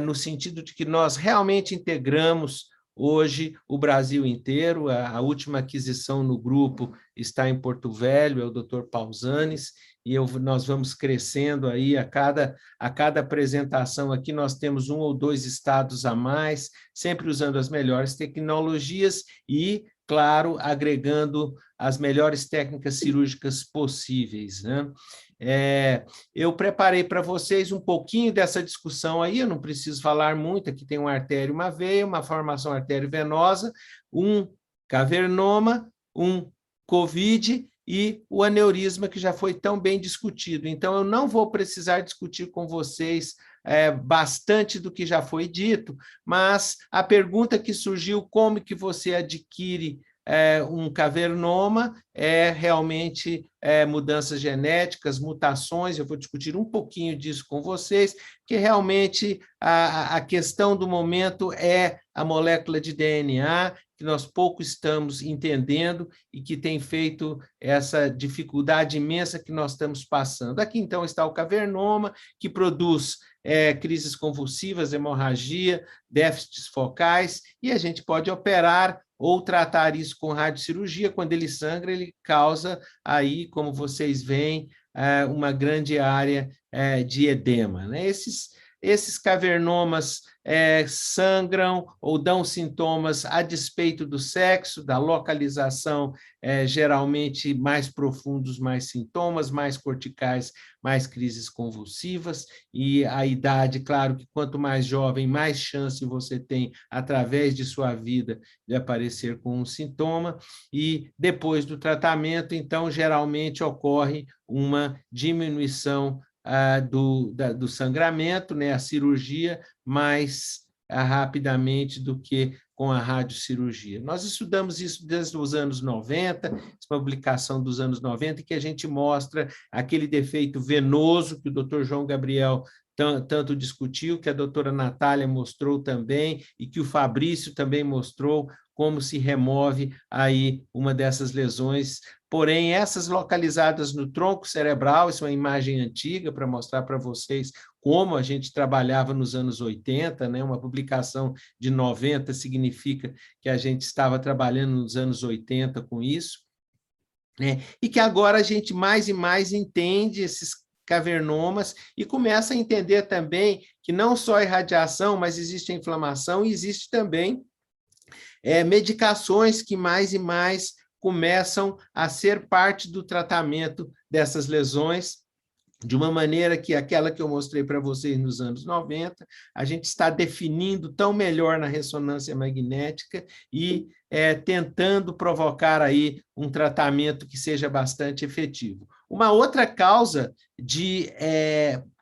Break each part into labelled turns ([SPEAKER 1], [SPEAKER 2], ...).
[SPEAKER 1] no sentido de que nós realmente integramos hoje o Brasil inteiro. A última aquisição no grupo está em Porto Velho, é o Dr. Pausanes, e nós vamos crescendo aí a cada apresentação aqui, nós temos 1 ou 2 estados a mais, sempre usando as melhores tecnologias e, claro, agregando as melhores técnicas cirúrgicas possíveis, né? Eu preparei para vocês um pouquinho dessa discussão aí, eu não preciso falar muito, aqui tem uma artéria e uma veia, uma formação arteriovenosa, um cavernoma, um COVID e o aneurisma, que já foi tão bem discutido. Então, eu não vou precisar discutir com vocês bastante do que já foi dito, mas a pergunta que surgiu, como que você adquire um cavernoma, realmente mudanças genéticas, mutações, eu vou discutir um pouquinho disso com vocês, que realmente a questão do momento é a molécula de DNA, que nós pouco estamos entendendo e que tem feito essa dificuldade imensa que nós estamos passando. Aqui, então, está o cavernoma, que produz crises convulsivas, hemorragia, déficits focais, e a gente pode operar ou tratar isso com radiocirurgia. Quando ele sangra, ele causa aí, como vocês veem, uma grande área de edema, né? Esses cavernomas sangram ou dão sintomas a despeito do sexo, da localização, geralmente mais profundos, mais sintomas, mais corticais, mais crises convulsivas, e a idade, claro que quanto mais jovem, mais chance você tem, através de sua vida, de aparecer com um sintoma, e depois do tratamento, então, geralmente ocorre uma diminuição do sangramento, né, a cirurgia, mais rapidamente do que com a radiocirurgia. Nós estudamos isso desde os anos 90, essa publicação dos anos 90, que a gente mostra aquele defeito venoso que o Dr. João Gabriel tanto discutiu, que a doutora Natália mostrou também, e que o Fabrício também mostrou, como se remove aí uma dessas lesões. Porém, essas localizadas no tronco cerebral, isso é uma imagem antiga para mostrar para vocês como a gente trabalhava nos anos 80, né? Uma publicação de 90 significa que a gente estava trabalhando nos anos 80 com isso, né? E que agora a gente mais e mais entende esses cavernomas e começa a entender também que não só a irradiação, mas existe a inflamação e existe também medicações que mais e mais começam a ser parte do tratamento dessas lesões, de uma maneira que aquela que eu mostrei para vocês nos anos 90, a gente está definindo tão melhor na ressonância magnética e tentando provocar aí um tratamento que seja bastante efetivo. Uma outra causa de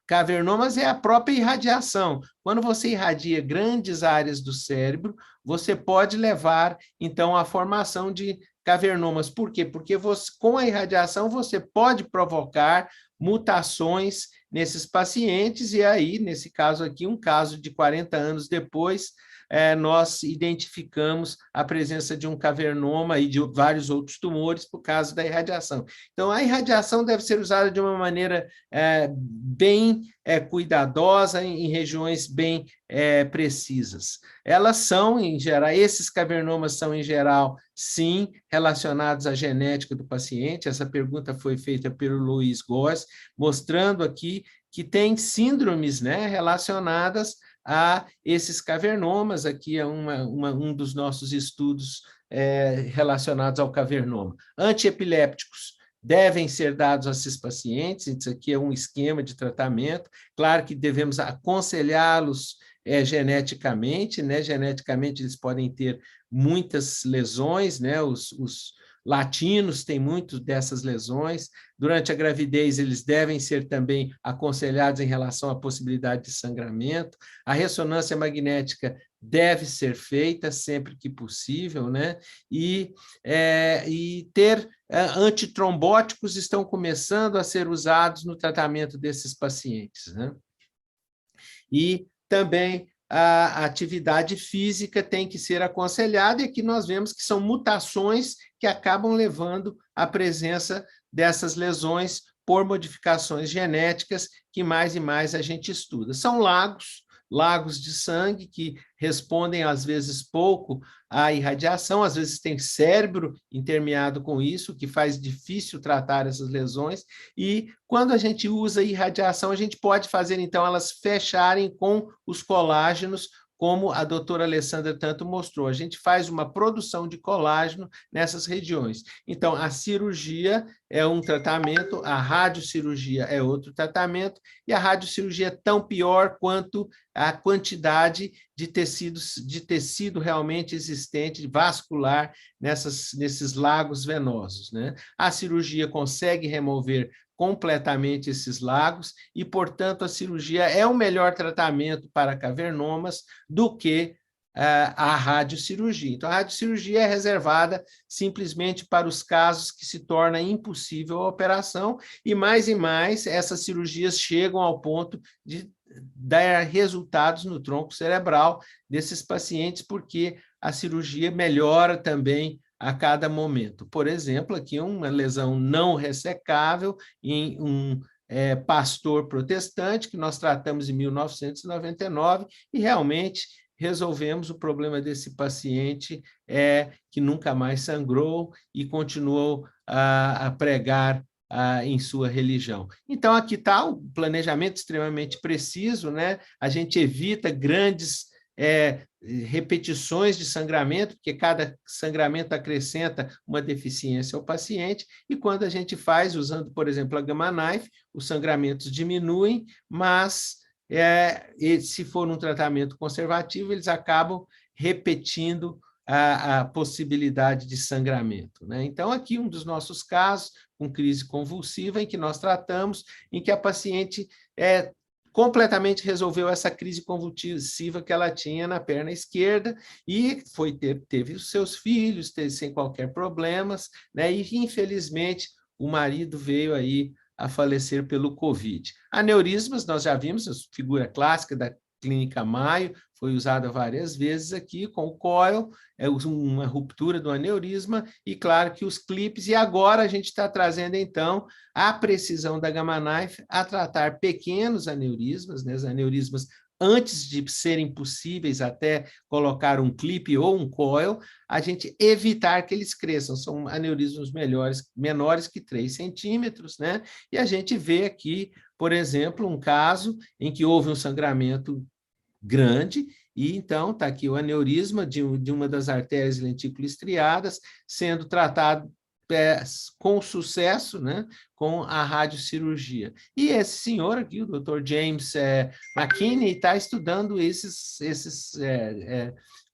[SPEAKER 1] cavernomas é a própria irradiação. Quando você irradia grandes áreas do cérebro, você pode levar, então, à formação de cavernomas. Por quê? Porque com a irradiação você pode provocar mutações nesses pacientes, e aí, nesse caso aqui, um caso de 40 anos depois, nós identificamos a presença de um cavernoma e de vários outros tumores por causa da irradiação. Então, a irradiação deve ser usada de uma maneira bem cuidadosa, em regiões bem precisas. Elas são, em geral, esses cavernomas são, em geral, sim, relacionados à genética do paciente. Essa pergunta foi feita pelo Luiz Góes, mostrando aqui que tem síndromes, né, relacionadas a esses cavernomas. Aqui é um dos nossos estudos relacionados ao cavernoma. Antiepilépticos devem ser dados a esses pacientes, isso aqui é um esquema de tratamento. Claro que devemos aconselhá-los geneticamente, né? Geneticamente eles podem ter muitas lesões, né? Os latinos têm muito dessas lesões. Durante a gravidez, eles devem ser também aconselhados em relação à possibilidade de sangramento. A ressonância magnética deve ser feita sempre que possível, né? E ter antitrombóticos estão começando a ser usados no tratamento desses pacientes, né? E também a atividade física tem que ser aconselhada, e aqui nós vemos que são mutações que acabam levando à presença dessas lesões por modificações genéticas que mais e mais a gente estuda. São lagos, lagos de sangue que respondem, às vezes, pouco à irradiação, às vezes tem cérebro intermeado com isso, que faz difícil tratar essas lesões, e quando a gente usa irradiação, a gente pode fazer, então, elas fecharem com os colágenos, como a doutora Alessandra tanto mostrou. A gente faz uma produção de colágeno nessas regiões. Então, a cirurgia é um tratamento, a radiocirurgia é outro tratamento, e a radiocirurgia é tão pior quanto a quantidade de tecido realmente existente, vascular, nesses lagos venosos, né? A cirurgia consegue remover completamente esses lagos e, portanto, a cirurgia é o melhor tratamento para cavernomas do que a radiocirurgia. Então, a radiocirurgia é reservada simplesmente para os casos que se torna impossível a operação, e mais essas cirurgias chegam ao ponto de dar resultados no tronco cerebral desses pacientes, porque a cirurgia melhora também a cada momento. Por exemplo, aqui uma lesão não ressecável em um pastor protestante, que nós tratamos em 1999, e realmente resolvemos o problema desse paciente, que nunca mais sangrou e continuou a pregar em sua religião. Então, aqui está o planejamento extremamente preciso, né? A gente evita grandes repetições de sangramento, porque cada sangramento acrescenta uma deficiência ao paciente, e quando a gente faz, usando, por exemplo, a Gamma Knife, os sangramentos diminuem, mas se for um tratamento conservativo, eles acabam repetindo a possibilidade de sangramento, né? Então, aqui um dos nossos casos, com crise convulsiva, em que nós tratamos, em que a paciente completamente resolveu essa crise convulsiva que ela tinha na perna esquerda, e teve os seus filhos, sem qualquer problemas, né? E, infelizmente, o marido veio aí a falecer pelo Covid. Aneurismas, nós já vimos, a figura clássica da Clínica Maio, foi usada várias vezes aqui, com o coil, uma ruptura do aneurisma, e claro que os clipes, e agora a gente está trazendo, então, a precisão da Gamma Knife a tratar pequenos aneurismas, né, os aneurismas antes de serem possíveis até colocar um clipe ou um coil, a gente evitar que eles cresçam. São aneurismos menores que 3 centímetros, né? E a gente vê aqui, por exemplo, um caso em que houve um sangramento grande, e então está aqui o aneurisma de uma das artérias lenticulo-estriadas sendo tratado com sucesso, né, com a radiocirurgia. E esse senhor aqui, o Dr. James McKinney, está estudando esses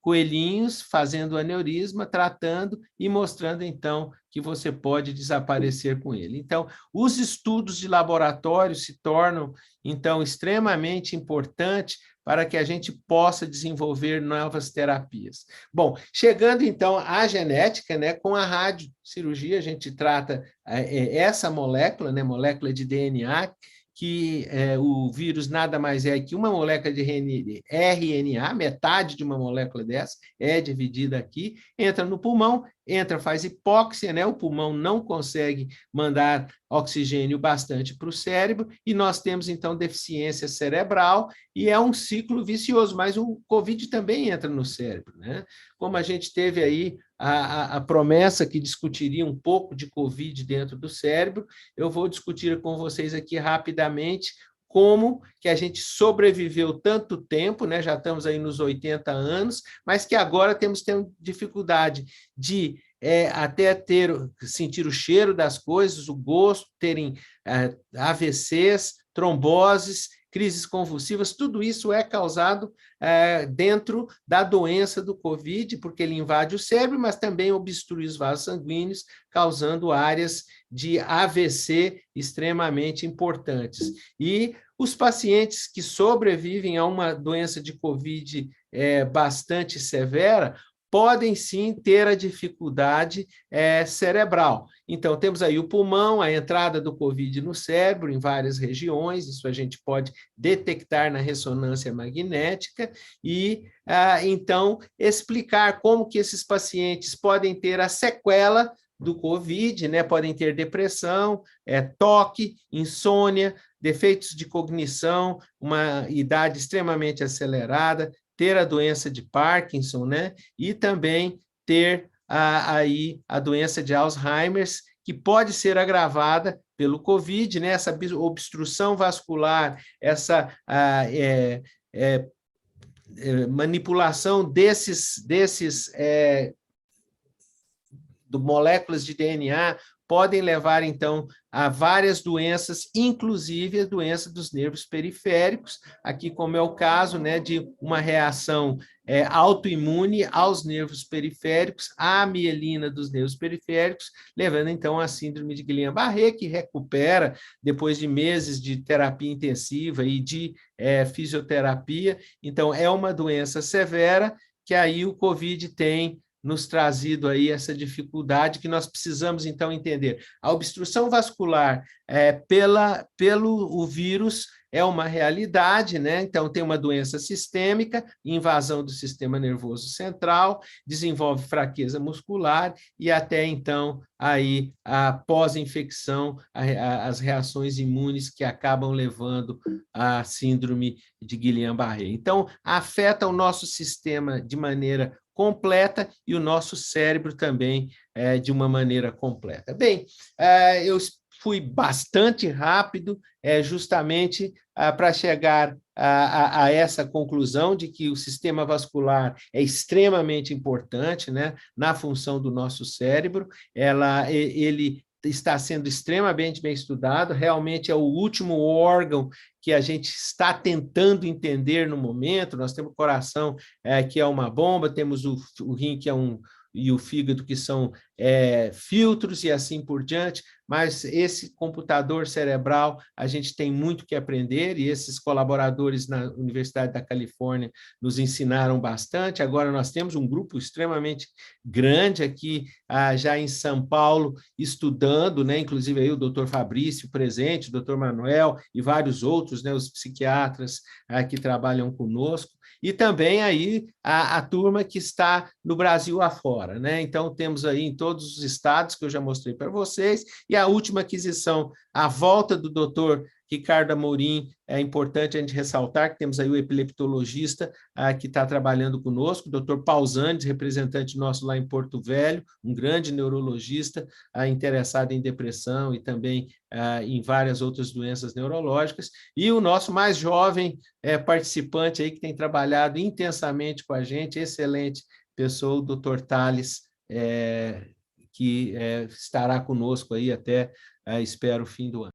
[SPEAKER 1] coelhinhos, fazendo aneurisma, tratando e mostrando, então, que você pode desaparecer com ele. Então, os estudos de laboratório se tornam, então, extremamente importantes para que a gente possa desenvolver novas terapias. Bom, chegando então à genética, né, com a radiocirurgia, a gente trata essa molécula, né, molécula de DNA, que o vírus nada mais é que uma molécula de RNA, metade de uma molécula dessa é dividida aqui, entra no pulmão, faz hipóxia, né? O pulmão não consegue mandar oxigênio bastante para o cérebro, e nós temos, então, deficiência cerebral, e é um ciclo vicioso, mas o Covid também entra no cérebro, né? Como a gente teve aí a promessa que discutiria um pouco de Covid dentro do cérebro, eu vou discutir com vocês aqui rapidamente como que a gente sobreviveu tanto tempo, né? Já estamos aí nos 80 anos, mas que agora temos dificuldade de até sentir o cheiro das coisas, o gosto, terem AVCs, tromboses, crises convulsivas, tudo isso é causado dentro da doença do Covid, porque ele invade o cérebro, mas também obstrui os vasos sanguíneos, causando áreas de AVC extremamente importantes. E os pacientes que sobrevivem a uma doença de Covid bastante severa podem sim ter a dificuldade cerebral. Então, temos aí o pulmão, a entrada do Covid no cérebro, em várias regiões, isso a gente pode detectar na ressonância magnética, e, então, explicar como que esses pacientes podem ter a sequela do Covid, né? Podem ter depressão, toque, insônia, defeitos de cognição, uma idade extremamente acelerada, ter a doença de Parkinson, né? E também ter aí a doença de Alzheimer, que pode ser agravada pelo COVID, né? Essa obstrução vascular, essa manipulação desses moléculas de DNA podem levar, então, a várias doenças, inclusive a doença dos nervos periféricos, aqui como é o caso, né, de uma reação autoimune aos nervos periféricos, à mielina dos nervos periféricos, levando, então, à síndrome de Guillain-Barré, que recupera depois de meses de terapia intensiva e de fisioterapia. Então, é uma doença severa que aí o COVID tem nos trazido aí essa dificuldade que nós precisamos, então, entender. A obstrução vascular pelo vírus é uma realidade, né? Então, tem uma doença sistêmica, invasão do sistema nervoso central, desenvolve fraqueza muscular e até, então, aí, a pós-infecção, as reações imunes que acabam levando à síndrome de Guillain-Barré. Então, afeta o nosso sistema de maneira completa e o nosso cérebro também de uma maneira completa. Bem, eu fui bastante rápido, justamente para chegar a essa conclusão de que o sistema vascular é extremamente importante, né, na função do nosso cérebro. Ele está sendo extremamente bem estudado, realmente é o último órgão que a gente está tentando entender no momento. Nós temos o coração, que é uma bomba, temos o rim, que é e o fígado, que são filtros e assim por diante, mas esse computador cerebral a gente tem muito que aprender, e esses colaboradores na Universidade da Califórnia nos ensinaram bastante. Agora nós temos um grupo extremamente grande aqui, já em São Paulo, estudando, né? Inclusive aí o doutor Fabrício presente, o doutor Manuel e vários outros, né? Os psiquiatras que trabalham conosco, e também aí a turma que está no Brasil afora, né? Então, temos aí em todos os estados, que eu já mostrei para vocês, e a última aquisição, a volta do doutor Ricardo Amorim, é importante a gente ressaltar que temos aí o epileptologista que está trabalhando conosco, o doutor Pausantes, representante nosso lá em Porto Velho, um grande neurologista interessado em depressão e também em várias outras doenças neurológicas, e o nosso mais jovem participante aí que tem trabalhado intensamente com a gente, excelente pessoa, o doutor Thales, que estará conosco aí até, espero, o fim do ano.